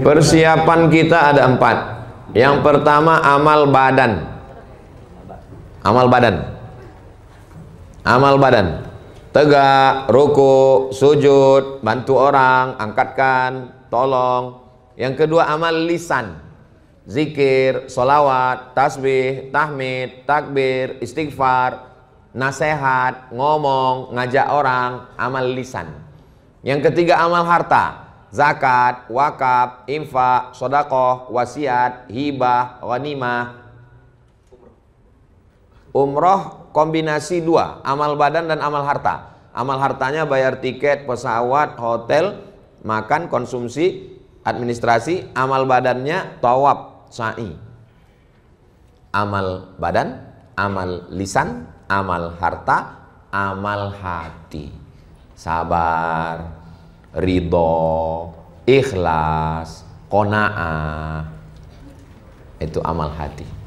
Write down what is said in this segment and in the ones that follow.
Persiapan kita ada 4. Yang pertama amal badan. Amal badan. Amal badan. Tegak, ruku, sujud, bantu orang, angkatkan, tolong. Yang kedua amal lisan. Zikir, solawat, tasbih, tahmid, takbir, istighfar, nasihat, ngomong, ngajak orang, amal lisan. Yang ketiga amal harta. Zakat, wakaf, infak, sodakoh, wasiat, hibah, ghanimah. Umroh kombinasi 2, amal badan dan amal harta. Amal hartanya bayar tiket, pesawat, hotel, makan, konsumsi, administrasi. Amal badannya tawaf, sa'i. Amal badan, amal lisan, amal harta, amal hati. Sabar, ridho, ikhlas, qanaah. Itu amal hati.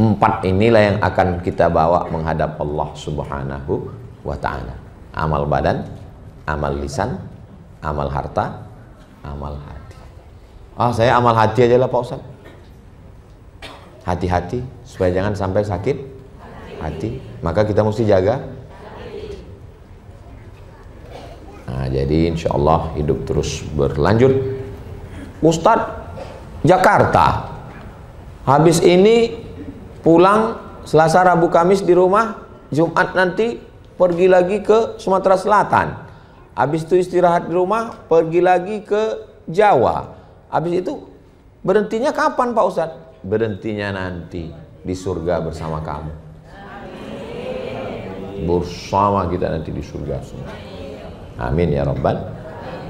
4 inilah yang akan kita bawa menghadap Allah Subhanahu wa ta'ala. Amal badan, amal lisan, amal harta, amal hati. Saya amal hati aja lah Pak Ustaz. Hati-hati supaya jangan sampai sakit hati. Maka kita mesti jaga. Nah, jadi insya Allah hidup terus berlanjut. Ustadz, Jakarta. Habis ini pulang Selasa, Rabu, Kamis di rumah. Jumat nanti pergi lagi ke Sumatera Selatan. Habis itu istirahat di rumah, pergi lagi ke Jawa. Habis itu berhentinya kapan Pak Ustadz? Berhentinya nanti di surga bersama kamu. Bersama kita nanti di surga semua. Amin ya rabbal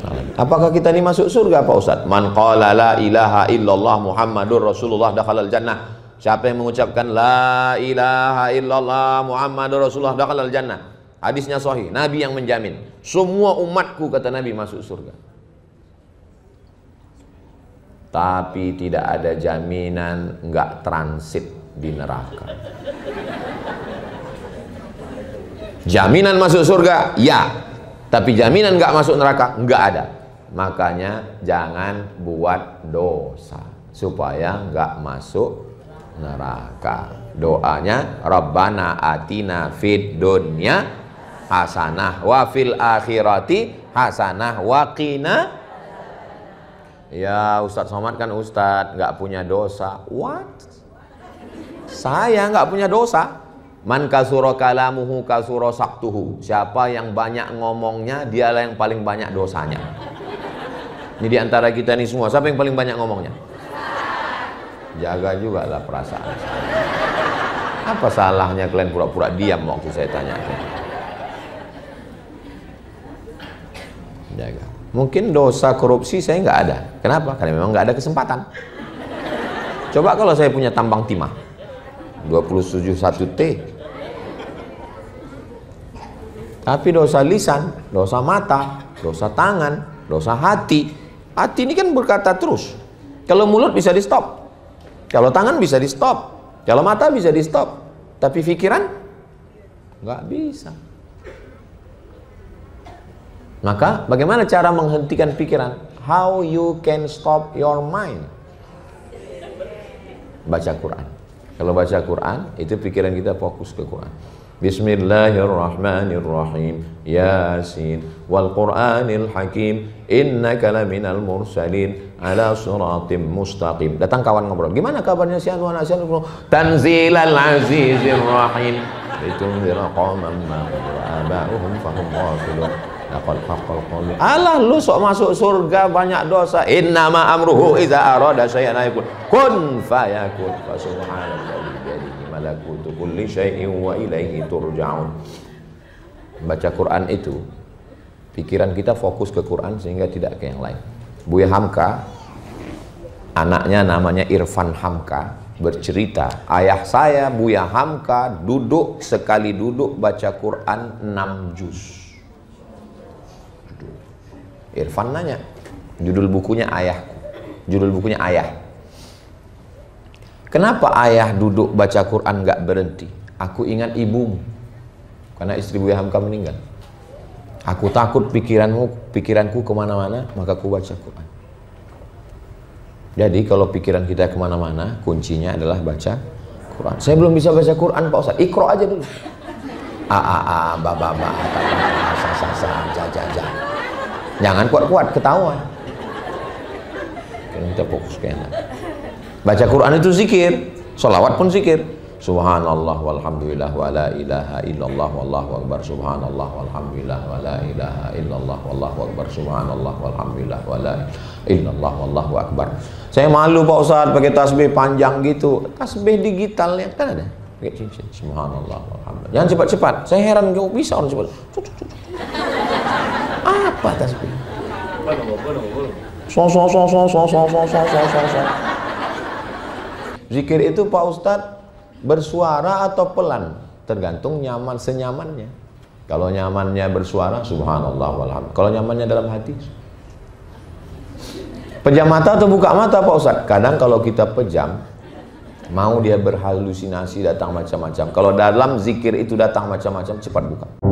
alamin. Apakah kita ini masuk surga Pak Ustaz? Man qala la ilaha illallah Muhammadur Rasulullah dakhalal jannah. Siapa yang mengucapkan la ilaha illallah Muhammadur Rasulullah dakhalal jannah. Hadisnya sahih, Nabi yang menjamin. Semua umatku kata Nabi masuk surga. Tapi tidak ada jaminan enggak transit di neraka. Jaminan masuk surga? Ya. Tapi jaminan nggak masuk neraka? Nggak ada. Makanya jangan buat dosa supaya nggak masuk neraka. Doanya Rabbana atina fid dunya hasanah wa fil akhirati hasanah wa qina. Ya Ustadz Somad kan Ustadz nggak punya dosa. What? Saya nggak punya dosa. Man kasuro kalamuhu kasuro saktuhu. Siapa yang banyak ngomongnya, dialah yang paling banyak dosanya. Ini di antara kita nih semua, siapa yang paling banyak ngomongnya? Jaga juga lah perasaan. Apa salahnya kalian pura-pura diam waktu saya tanya? Jaga. Mungkin dosa korupsi saya nggak ada. Kenapa? Karena memang nggak ada kesempatan. Coba kalau saya punya tambang timah 271T. Tapi dosa lisan, dosa mata, dosa tangan, dosa hati. Hati ini kan berkata terus. Kalau mulut bisa di stop, kalau tangan bisa di stop, kalau mata bisa di stop. Tapi pikiran nggak bisa. Maka bagaimana cara menghentikan pikiran? How you can stop your mind? Baca Quran. Kalau baca Quran, itu pikiran kita fokus ke Quran. Bismillahirrahmanirrahim. Yasin wal Qur'anil Hakim. Innaka laminal mursalin ala siratim mustaqim. Datang kawan ngobrol. Gimana kabarnya si Anu anak si Anu? Tanzilal azizir rahim. Litunzira qauman ma aba'uhum fahum ghafilun. Laqad haqqal qawlu. Alah lu sok masuk surga banyak dosa. Innama amruhu idza arada syai'an yakun. Kun fayakun. Fa subhanallahi biyadihi malakutu kulli syai'in wa ilaihi turja'un. Baca Quran itu pikiran kita fokus ke Quran sehingga tidak ke yang lain. Buya Hamka, anaknya namanya Irfan Hamka, bercerita, ayah saya Buya Hamka sekali duduk baca Quran 6 juz. Irfan nanya, judul bukunya Ayah. Kenapa ayah duduk baca Quran nggak berhenti? Aku ingat ibumu, karena istri Buya Hamka meninggal. Aku takut pikiranku kemana-mana, maka aku baca Quran. Jadi kalau pikiran kita kemana-mana, kuncinya adalah baca Quran. Saya belum bisa baca Quran Pak Ustaz. Iqra aja dulu. Ba sa. Jangan kuat-kuat, ketahuan. Kita fokus ke enak. Baca Quran itu zikir, sholawat pun zikir. Subhanallah walhamdulillah wa la ilaha illallah wallahu akbar. Subhanallah walhamdulillah wa la ilaha illallah wallahu akbar. Subhanallah walhamdulillah wa la ilaha illallah wallahu akbar. Saya malu Pak Ustaz pakai tasbih panjang gitu. Tasbih digital yang kan ada. Pakai cincin. Subhanallah walhamdulillah. Jangan cepat-cepat. Saya heran kok bisa orang cepat. Apa tasbih? Zikir itu Pak Ustadz bersuara atau pelan, tergantung nyaman senyamannya. Kalau nyamannya bersuara, subhanallah walhamdulillah. Kalau nyamannya dalam hati, pejam mata atau buka mata Pak Ustadz? Kadang kalau kita pejam, mau dia berhalusinasi datang macam-macam. Kalau dalam zikir itu datang macam-macam, cepat buka.